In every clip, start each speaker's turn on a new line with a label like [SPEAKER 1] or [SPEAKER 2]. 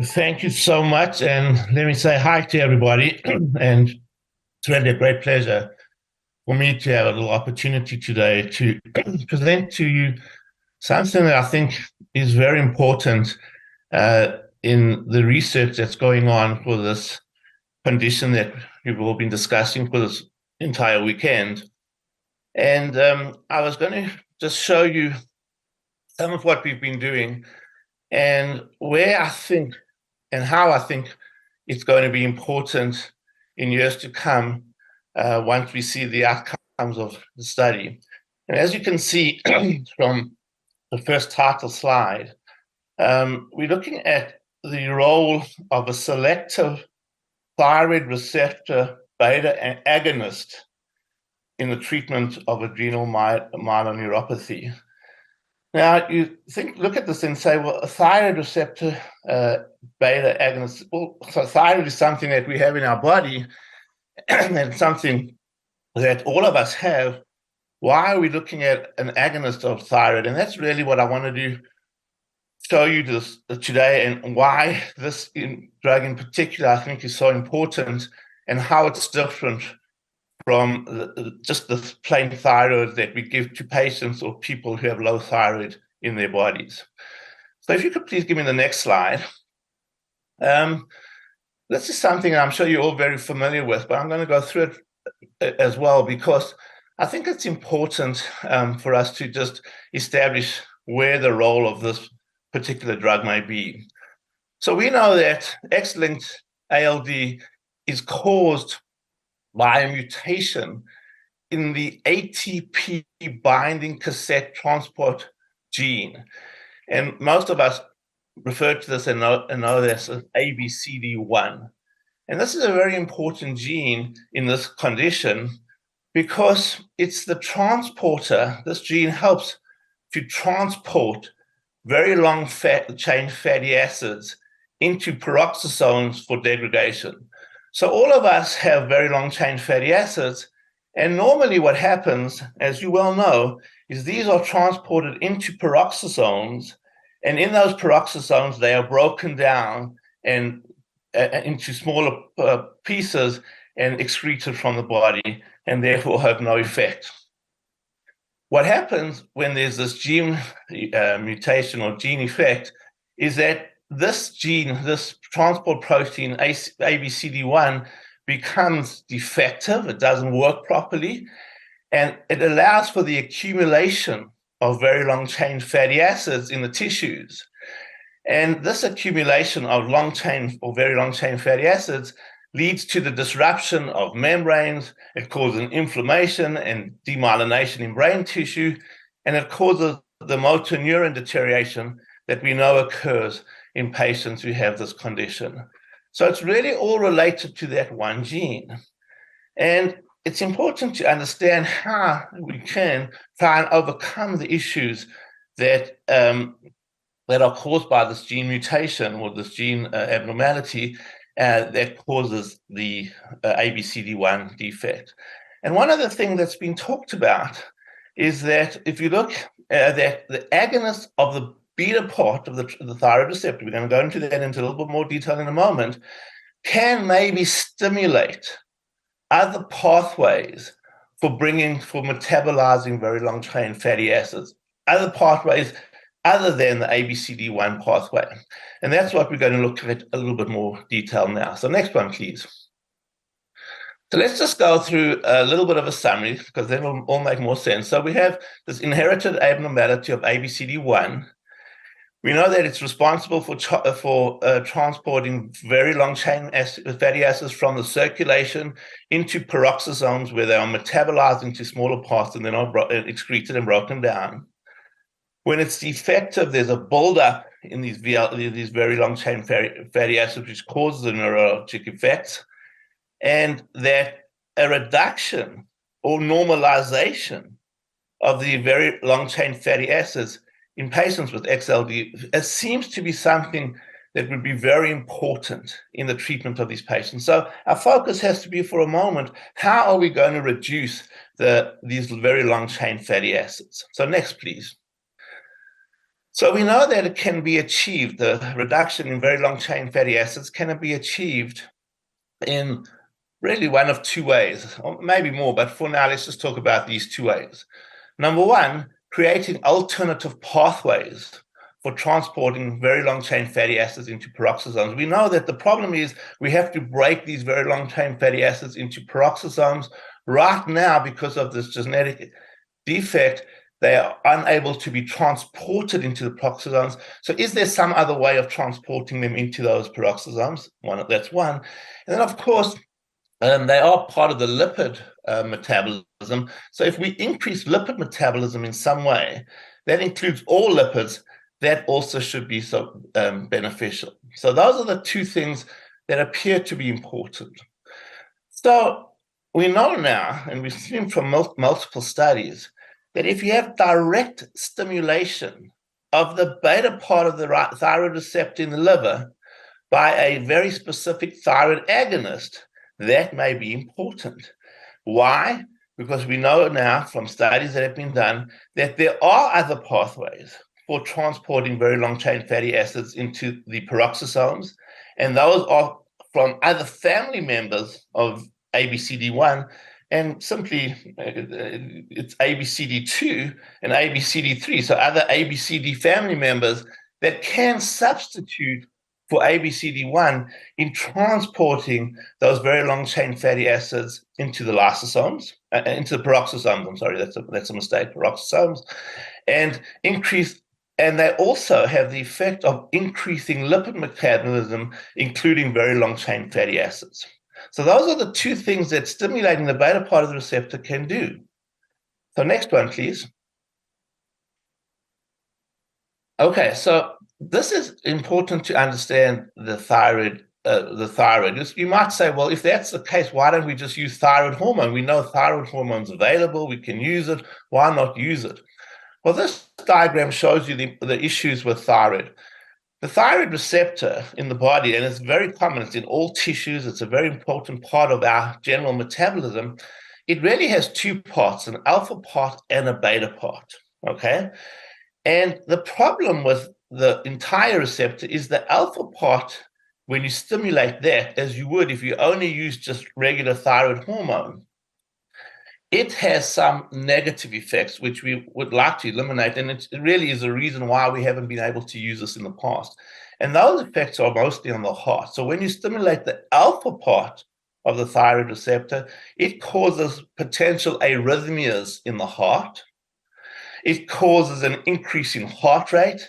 [SPEAKER 1] Thank you so much. And let me say hi to everybody. And it's really a great pleasure for me to have a little opportunity today to present to you something that I think is very important in the research that's going on for this condition that we've all been discussing for this entire weekend. And I was going to just show you some of what we've been doing and where I think and how I think it's going to be important in years to come once we see the outcomes of the study. And as you can see from the first title slide, we're looking at the role of a selective thyroid receptor beta agonist in the treatment of adrenal myeloneuropathy. Now, you look at this and say, well, a thyroid receptor beta agonist, well, so thyroid is something that we have in our body and something that all of us have. Why are we looking at an agonist of thyroid? And that's really what I want to do, show you this today, and why this drug in particular I think is so important and how it's different from just the plain thyroid that we give to patients or people who have low thyroid in their bodies. So if you could please give me the next slide. This is something I'm sure you're all very familiar with, but I'm going to go through it as well because I think it's important for us to just establish where the role of this particular drug may be. So we know that X-linked ALD is caused by a mutation in the ATP binding cassette transport gene. And most of us refer to this and know this as ABCD1. And this is a very important gene in this condition because it's the transporter. This gene helps to transport very long chain fatty acids into peroxisomes for degradation. So all of us have very long chain fatty acids, and normally what happens, as you well know, is these are transported into peroxisomes, and in those peroxisomes they are broken down and into smaller pieces and excreted from the body, and therefore have no effect. What happens when there's this gene mutation or gene effect is that this gene, this transport protein, ABCD1, becomes defective. It doesn't work properly, and it allows for the accumulation of very long-chain fatty acids in the tissues. And this accumulation of long-chain or very long-chain fatty acids leads to the disruption of membranes. It causes inflammation and demyelination in brain tissue, and it causes the motor neuron deterioration that we know occurs in patients who have this condition. So it's really all related to that one gene. And it's important to understand how we can try and overcome the issues that are caused by this gene mutation or this gene abnormality that causes the ABCD1 defect. And one other thing that's been talked about is that if you look at the agonist of the beta part of the thyroid receptor, we're going to go into that into a little bit more detail in a moment, can maybe stimulate other pathways for metabolizing very long chain fatty acids, other pathways other than the ABCD1 pathway. And that's what we're going to look at a little bit more detail now. So next one, please. So let's just go through a little bit of a summary because then it'll all make more sense. So we have this inherited abnormality of ABCD1. We know that it's responsible for transporting very long chain fatty acids from the circulation into peroxisomes where they are metabolized into smaller parts and then are excreted and broken down. When it's defective, there's a buildup in these very long chain fatty acids, which causes the neurologic effects, and that a reduction or normalization of the very long chain fatty acids in patients with XLD seems to be something that would be very important in the treatment of these patients. So our focus has to be for a moment, how are we going to reduce these very long-chain fatty acids? So next, please. So we know that it can be achieved, the reduction in very long-chain fatty acids can be achieved in really one of two ways, or maybe more, but for now, let's just talk about these two ways. Number one, creating alternative pathways for transporting very long-chain fatty acids into peroxisomes. We know that the problem is we have to break these very long-chain fatty acids into peroxisomes. Right now, because of this genetic defect, they are unable to be transported into the peroxisomes. So is there some other way of transporting them into those peroxisomes? That's one. And then, of course, they are part of the lipid metabolism. So if we increase lipid metabolism in some way, that includes all lipids, that also should be so beneficial. So those are the two things that appear to be important. So we know now, and we've seen from multiple studies, that if you have direct stimulation of the beta part of the thyroid receptor in the liver by a very specific thyroid agonist, that may be important. Why? Because we know now from studies that have been done that there are other pathways for transporting very long-chain fatty acids into the peroxisomes, and those are from other family members of ABCD1, and simply it's ABCD2 and ABCD3, so other ABCD family members that can substitute for ABCD1 in transporting those very long-chain fatty acids into the lysosomes, into the peroxisomes. I'm sorry, that's a mistake, peroxisomes, and they also have the effect of increasing lipid metabolism, including very long-chain fatty acids. So those are the two things that stimulating the beta part of the receptor can do. So next one, please. Okay, so this is important to understand the thyroid. You might say, well, if that's the case, why don't we just use thyroid hormone? We know thyroid hormone's available. We can use it. Why not use it? Well, this diagram shows you the issues with thyroid. The thyroid receptor in the body, and it's very common, it's in all tissues, it's a very important part of our general metabolism. It really has two parts, an alpha part and a beta part, okay? And the problem with the entire receptor is the alpha part, when you stimulate that, as you would if you only use just regular thyroid hormone, it has some negative effects, which we would like to eliminate. And it really is a reason why we haven't been able to use this in the past. And those effects are mostly on the heart. So when you stimulate the alpha part of the thyroid receptor, it causes potential arrhythmias in the heart. It causes an increase in heart rate.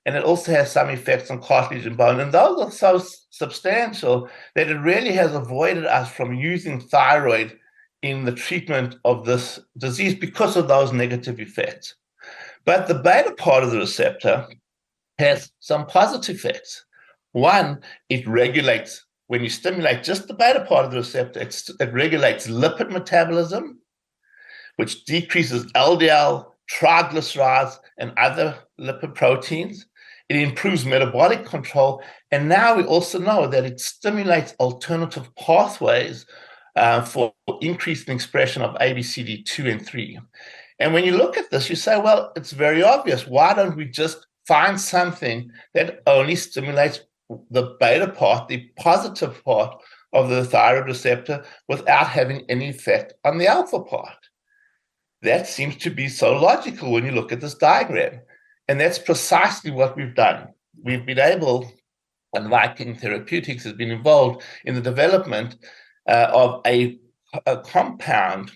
[SPEAKER 1] And it also has some effects on cartilage and bone. And those are so substantial that it really has avoided us from using thyroid in the treatment of this disease because of those negative effects. But the beta part of the receptor has some positive effects. One, it regulates, when you stimulate just the beta part of the receptor, it regulates lipid metabolism, which decreases LDL, triglycerides, and other lipid proteins. It improves metabolic control. And now we also know that it stimulates alternative pathways for increased expression of ABCD2 and 3. And when you look at this, you say, well, it's very obvious. Why don't we just find something that only stimulates the beta part, the positive part of the thyroid receptor, without having any effect on the alpha part? That seems to be so logical when you look at this diagram. And that's precisely what we've done. We've been able, and VikingTherapeutics has been involved in the development of a compound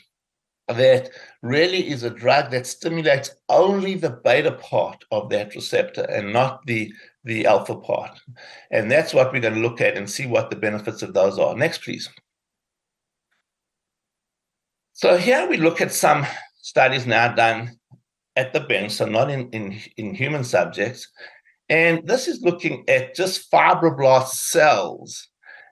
[SPEAKER 1] that really is a drug that stimulates only the beta part of that receptor and not the alpha part. And that's what we're going to look at and see what the benefits of those are. Next, please. So here we look at some studies now done at the bench, so not in human subjects. And this is looking at just fibroblast cells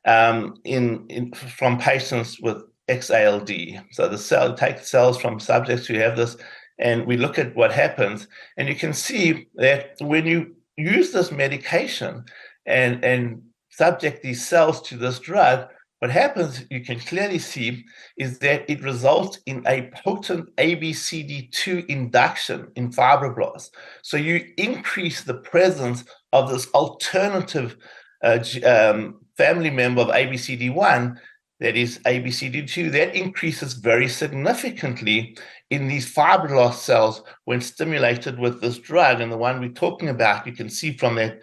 [SPEAKER 1] from patients with XALD. So take cells from subjects who have this, and we look at what happens. And you can see that when you use this medication and subject these cells to this drug, what happens, you can clearly see, is that it results in a potent ABCD2 induction in fibroblasts. So you increase the presence of this alternative family member of ABCD1, that is ABCD2, that increases very significantly in these fibroblast cells when stimulated with this drug. And the one we're talking about, you can see from that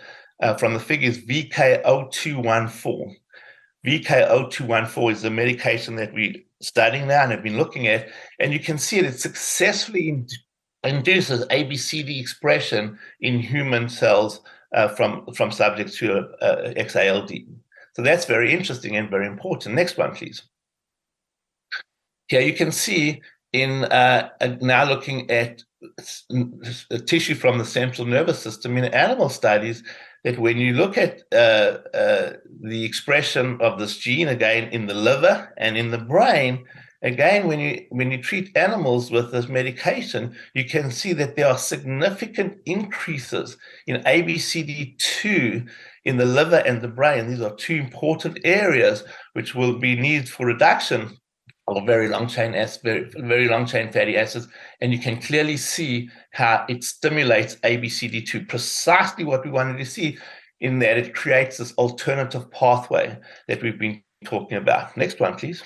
[SPEAKER 1] from the figures, VK0214. VK0214 is the medication that we're studying now and have been looking at, and you can see it successfully induces ABCD expression in human cells from subjects who are XALD. So that's very interesting and very important. Next one, please. Here you can see in now looking at tissue from the central nervous system in animal studies, that when you look at the expression of this gene, again, in the liver and in the brain, again, when you treat animals with this medication, you can see that there are significant increases in ABCD2 in the liver and the brain. These are two important areas which will be needed for reduction of very long chain fatty acids, and you can clearly see how it stimulates ABCD2, precisely what we wanted to see, in that it creates this alternative pathway that we've been talking about. Next one, please.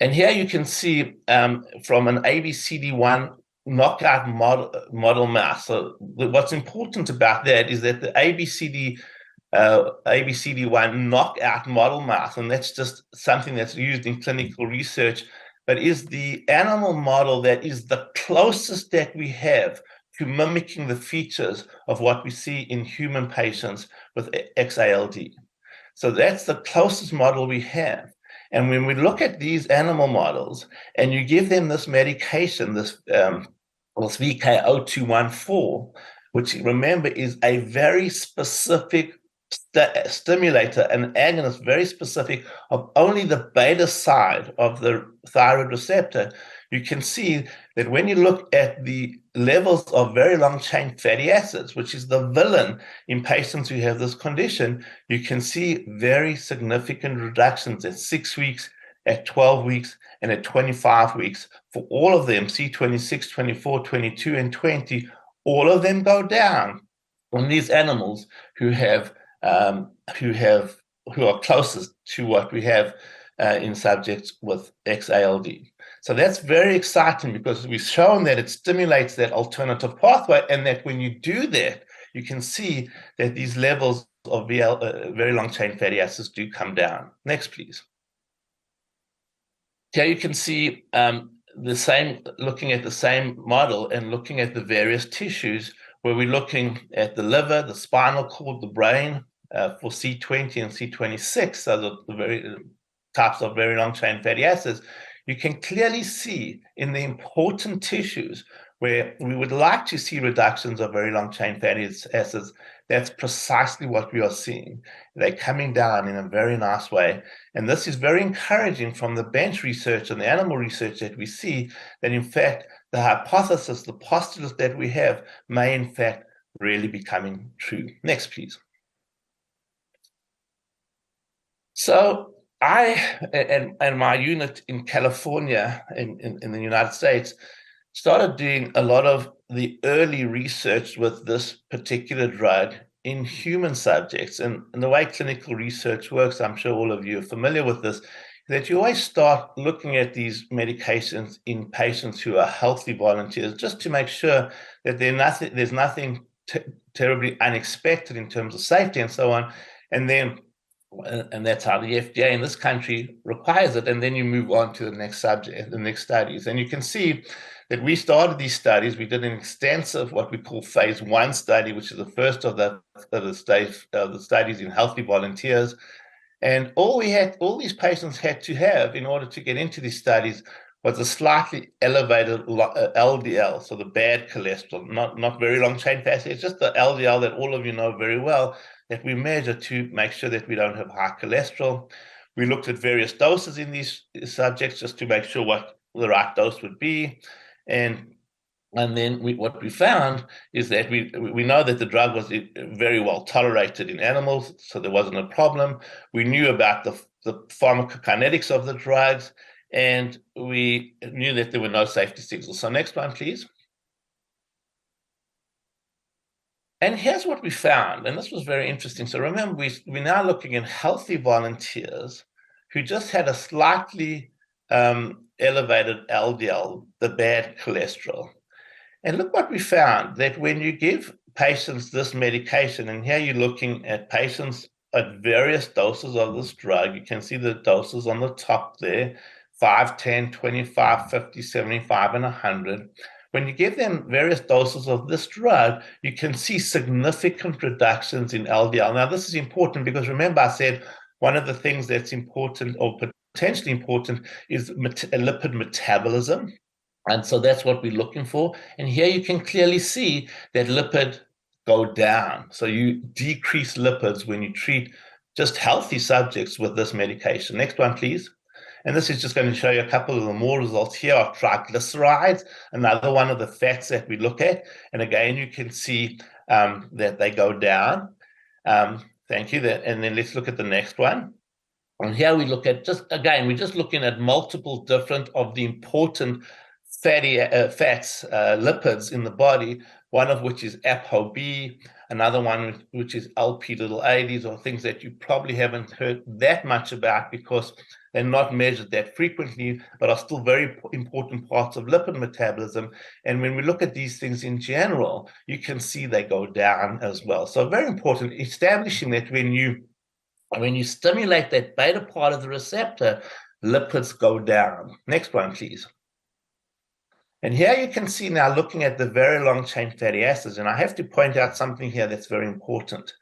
[SPEAKER 1] And here you can see from an ABCD1 knockout model mouse. So what's important about that is that the ABCD1 knockout model mouse, and that's just something that's used in clinical research, but is the animal model that is the closest that we have to mimicking the features of what we see in human patients with XALD. So that's the closest model we have. And when we look at these animal models and you give them this medication, this VK0214, which, remember, is a very specific stimulator, an agonist, very specific of only the beta side of the thyroid receptor, you can see that when you look at the levels of very long chain fatty acids, which is the villain in patients who have this condition, you can see very significant reductions at 6 weeks, at 12 weeks, and at 25 weeks. For all of them, C26, 24, 22, and 20, all of them go down on these animals who are closest to what we have in subjects with XALD. So that's very exciting, because we've shown that it stimulates that alternative pathway, and that when you do that, you can see that these levels of very long chain fatty acids do come down. Next, please. Here you can see looking at the same model and looking at the various tissues, where we're looking at the liver, the spinal cord, the brain, for C20 and C26, so the very types of very long chain fatty acids. You can clearly see in the important tissues where we would like to see reductions of very long chain fatty acids, that's precisely what we are seeing. They're coming down in a very nice way. And this is very encouraging from the bench research and the animal research that we see, that in fact, the hypothesis, the postulates that we have may in fact really be coming true. Next, please. So I and my unit in California, in the United States, started doing a lot of the early research with this particular drug in human subjects. And the way clinical research works, I'm sure all of you are familiar with this, that you always start looking at these medications in patients who are healthy volunteers, just to make sure that there's nothing terribly unexpected in terms of safety and so on. And that's how the FDA in this country requires it. And then you move on to the next subject, the next studies. And you can see that we started these studies. We did an extensive, what we call phase 1 study, which is the first of the studies in healthy volunteers. And all these patients had to have in order to get into these studies was a slightly elevated LDL, so the bad cholesterol, not very long chain fatty. It's just the LDL that all of you know very well, that we measure to make sure that we don't have high cholesterol. We looked at various doses in these subjects just to make sure what the right dose would be. And And then what we found is that we know that the drug was very well tolerated in animals, so there wasn't a problem. We knew about the pharmacokinetics of the drugs, and we knew that there were no safety signals. So next one, please. And here's what we found, and this was very interesting. So remember, we're now looking at healthy volunteers who just had a slightly elevated LDL, the bad cholesterol. And look what we found, that when you give patients this medication, and here you're looking at patients at various doses of this drug. You can see the doses on the top there, 5, 10, 25, 50, 75, and 100. When you give them various doses of this drug, you can see significant reductions in LDL. Now, this is important because remember I said one of the things that's important or potentially important is lipid metabolism. And so that's what we're looking for. And here you can clearly see that lipid go down. So you decrease lipids when you treat just healthy subjects with this medication. Next one, please. And this is just going to show you a couple of the more results here of triglycerides, another one of the fats that we look at. And again, you can see that they go down. Thank you. And then let's look at the next one. And here we look at we're just looking at multiple different of the important fatty fats, lipids in the body, one of which is ApoB, another one which is Lp(a). These are things that you probably haven't heard that much about because they're not measured that frequently, but are still very important parts of lipid metabolism. And when we look at these things in general, you can see they go down as well. So very important, establishing that when you stimulate that beta part of the receptor, lipids go down. Next one, please. And here you can see now looking at the very long-chain fatty acids, and I have to point out something here that's very important.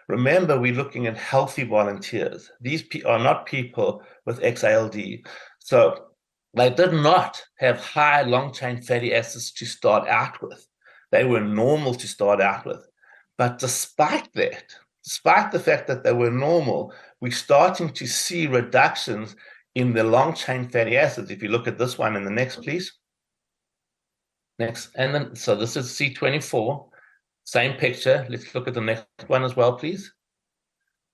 [SPEAKER 1] Remember, we're looking at healthy volunteers. These are not people with XALD. So they did not have high long-chain fatty acids to start out with. They were normal to start out with. But despite that, despite the fact that they were normal, we're starting to see reductions in the long-chain fatty acids. If you look at this one in the next, please. Next, and then, so this is C24, same picture. Let's look at the next one as well, please.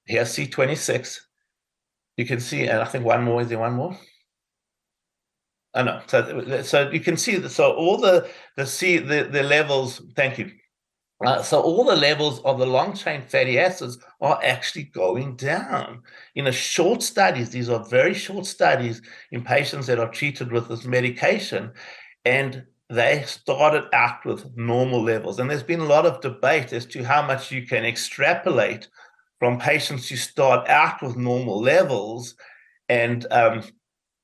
[SPEAKER 1] Here's C26. You can see, and I think one more, is there one more? Oh, no, so you can see that, so all the levels, thank you. So all the levels of the long-chain fatty acids are actually going down. In a short studies, these are very short studies in patients that are treated with this medication, and they started out with normal levels. And there's been a lot of debate as to how much you can extrapolate from patients who start out with normal levels and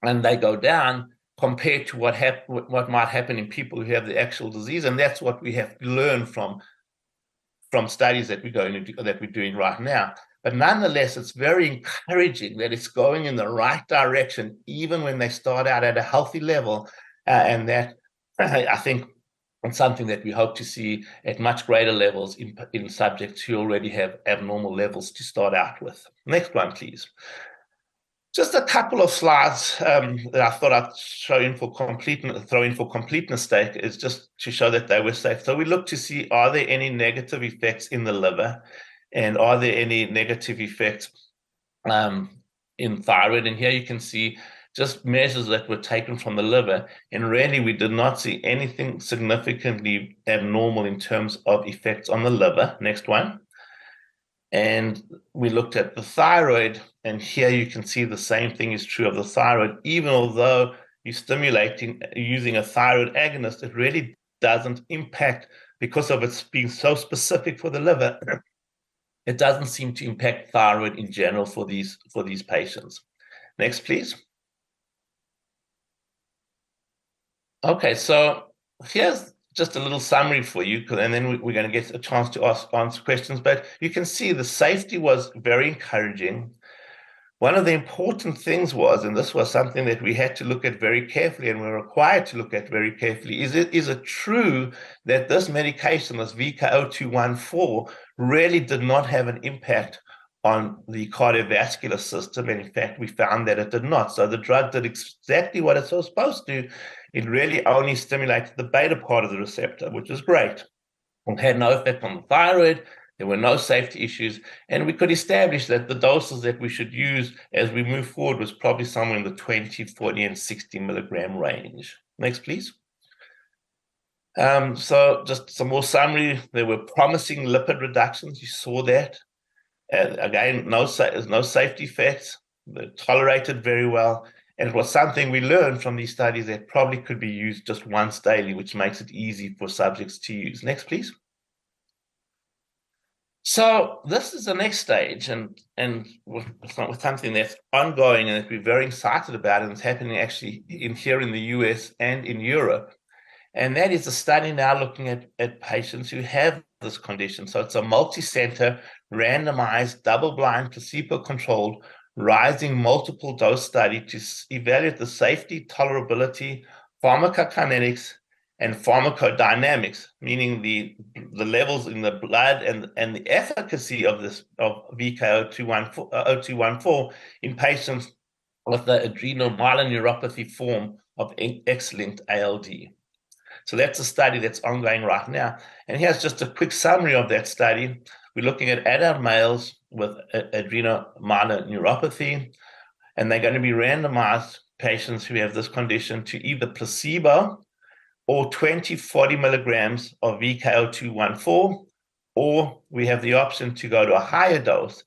[SPEAKER 1] they go down compared to what might happen in people who have the actual disease. And that's what we have to learn from studies that we're doing right now. But nonetheless, it's very encouraging that it's going in the right direction, even when they start out at a healthy level, and that I think it's something that we hope to see at much greater levels in subjects who already have abnormal levels to start out with. Next one, please. Just a couple of slides that I thought I'd throw in for completeness sake is just to show that they were safe. So we look to see, are there any negative effects in the liver, and are there any negative effects in thyroid? And here you can see just measures that were taken from the liver, and really we did not see anything significantly abnormal in terms of effects on the liver. Next one. And we looked at the thyroid, and here you can see the same thing is true of the thyroid. Even although you're stimulating using a thyroid agonist, it really doesn't impact, because of its being so specific for the liver, it doesn't seem to impact thyroid in general for these patients. Next, please. Okay, so here's just a little summary for you, and then we're going to get a chance to answer questions. But you can see the safety was very encouraging. One of the important things was, and this was something that we had to look at very carefully and we're required to look at very carefully, is it true that this medication, this VK0214, really did not have an impact on the cardiovascular system, and in fact, we found that it did not. So the drug did exactly what it was supposed to. It really only stimulated the beta part of the receptor, which is great. It had no effect on the thyroid. There were no safety issues, and we could establish that the doses that we should use as we move forward was probably somewhere in the 20, 40, and 60 milligram range. Next, please. So just some more summary. There were promising lipid reductions. You saw that. Again, no safety effects. They're tolerated very well. And it was something we learned from these studies that probably could be used just once daily, which makes it easy for subjects to use. Next, please. So this is the next stage, and with something that's ongoing and that we're very excited about, and it's happening actually here in the US and in Europe. And that is a study now looking at patients who have this condition. So it's a multi-center, randomized, double-blind, placebo-controlled, rising multiple dose study to evaluate the safety, tolerability, pharmacokinetics, and pharmacodynamics, meaning the levels in the blood and the efficacy of VK0214 in patients with the adrenomyeloneuropathy form of X-linked ALD. So that's a study that's ongoing right now. And here's just a quick summary of that study. We're looking at adult males with adrenomyeloneuropathy, and they're going to be randomized patients who have this condition to either placebo or 20, 40 milligrams of VK0214, or we have the option to go to a higher dose.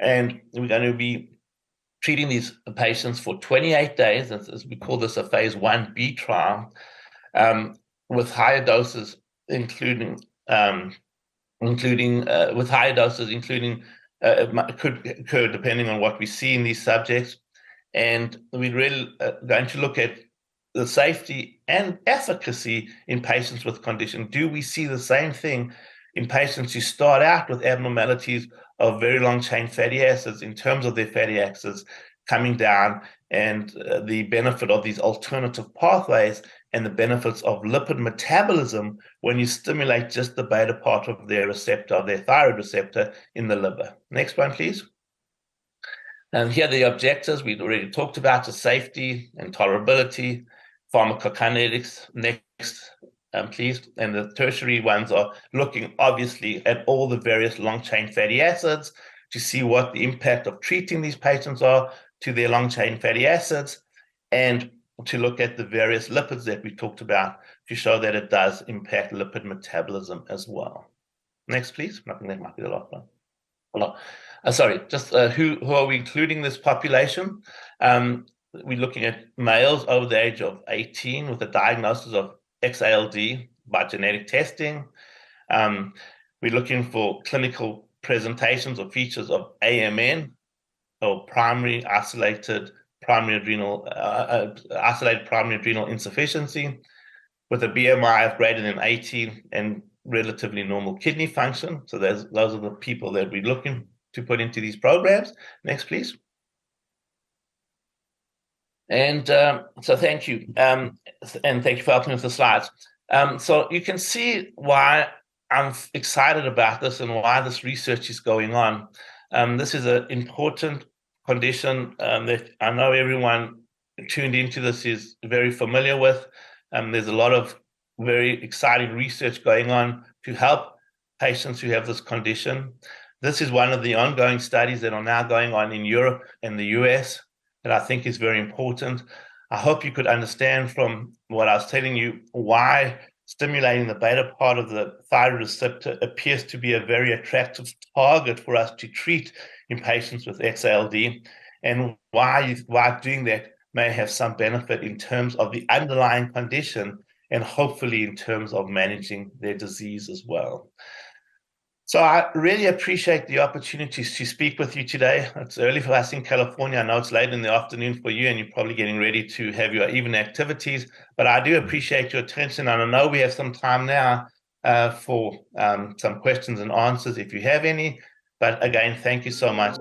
[SPEAKER 1] And we're going to be treating these patients for 28 days, as we call this a phase 1B trial, with higher doses, including could occur depending on what we see in these subjects. And we're really going to look at the safety and efficacy in patients with condition. Do we see the same thing in patients who start out with abnormalities of very long chain fatty acids in terms of their fatty acids coming down, and the benefit of these alternative pathways and the benefits of lipid metabolism when you stimulate just the beta part of their receptor, their thyroid receptor in the liver? Next one, please. And here are the objectives we've already talked about: the safety and tolerability, pharmacokinetics. Next, please. And the tertiary ones are looking obviously at all the various long chain fatty acids to see what the impact of treating these patients are to their long chain fatty acids, and to look at the various lipids that we talked about to show that it does impact lipid metabolism as well. Next, please. I think that might be the last one. Sorry, just who are we including this population? We're looking at males over the age of 18 with a diagnosis of XALD by genetic testing. We're looking for clinical presentations or features of AMN, or isolated primary adrenal insufficiency, with a BMI of greater than 18 and relatively normal kidney function. So those are the people that we're looking to put into these programs. Next, please. And so thank you. And thank you for helping with the slides. So you can see why I'm excited about this and why this research is going on. This is an important condition that I know everyone tuned into this is very familiar with. There's a lot of very exciting research going on to help patients who have this condition. This is one of the ongoing studies that are now going on in Europe and the US that I think is very important. I hope you could understand from what I was telling you why stimulating the beta part of the thyroid receptor appears to be a very attractive target for us to treat in patients with XALD, and why doing that may have some benefit in terms of the underlying condition and hopefully in terms of managing their disease as well. So I really appreciate the opportunity to speak with you today. It's early for us in California. I know it's late in the afternoon for you, and you're probably getting ready to have your evening activities, but I do appreciate your attention. And I know we have some time now for some questions and answers if you have any. But again, thank you so much.